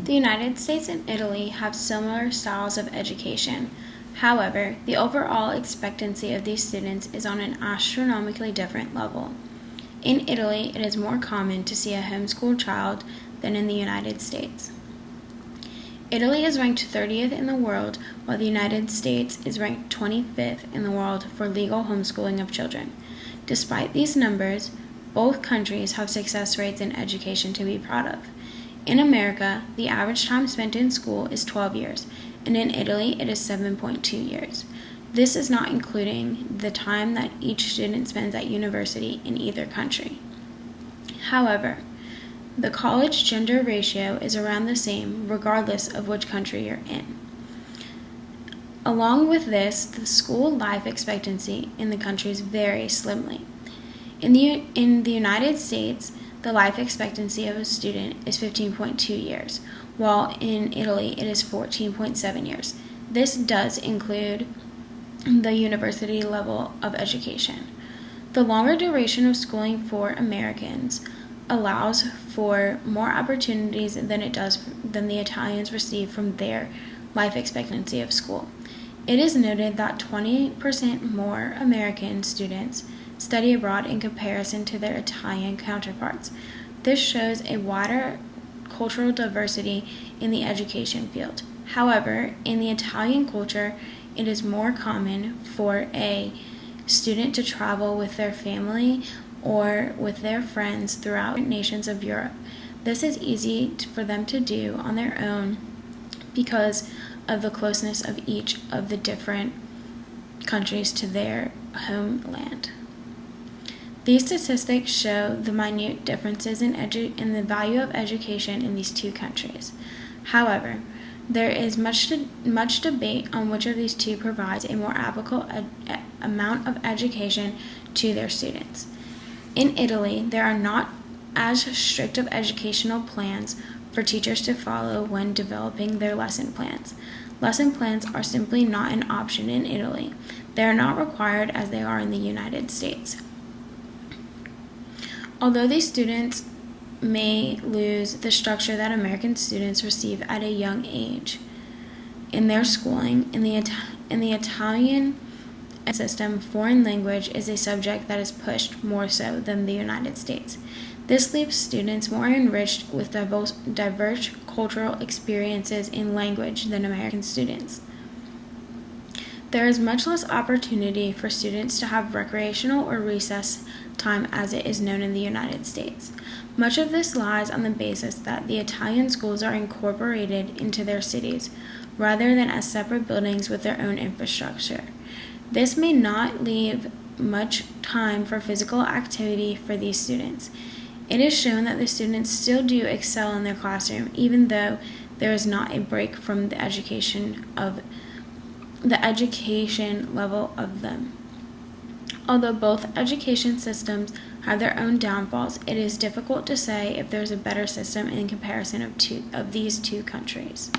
The United States and Italy have similar styles of education. However, the overall expectancy of these students is on an astronomically different level. In Italy, it is more common to see a homeschooled child than in the United States. Italy is ranked 30th in the world, while the United States is ranked 25th in the world for legal homeschooling of children. Despite these numbers, both countries have success rates in education to be proud of. In America, the average time spent in school is 12 years, and in Italy it is 7.2 years. This is not including the time that each student spends at university in either country. However, the college gender ratio is around the same regardless of which country you're in. Along with this, the school life expectancy in the countries vary slimly. In the United States, the life expectancy of a student is 15.2 years, while in Italy it is 14.7 years. This does include the university level of education. The longer duration of schooling for Americans allows for more opportunities than the Italians receive from their life expectancy of school. It is noted that 20% more American students study abroad in comparison to their Italian counterparts. This shows a wider cultural diversity in the education field. However, in the Italian culture, it is more common for a student to travel with their family or with their friends throughout nations of Europe. This is easy for them to do on their own because of the closeness of each of the different countries to their homeland. These statistics show the minute differences in the value of education in these two countries. However, there is much debate on which of these two provides a more applicable amount of education to their students. In Italy, there are not as strict of educational plans for teachers to follow when developing their lesson plans. Lesson plans are simply not an option in Italy. They are not required as they are in the United States. Although these students may lose the structure that American students receive at a young age in their schooling, in the Italian system, foreign language is a subject that is pushed more so than the United States. This leaves students more enriched with diverse cultural experiences in language than American students. There is much less opportunity for students to have recreational or recess time as it is known in the United States. Much of this lies on the basis that the Italian schools are incorporated into their cities rather than as separate buildings with their own infrastructure. This may not leave much time for physical activity for these students. It is shown that the students still do excel in their classroom, even though there is not a break from the education level of them. Although both education systems have their own downfalls, it is difficult to say if there is a better system in comparison of these two countries.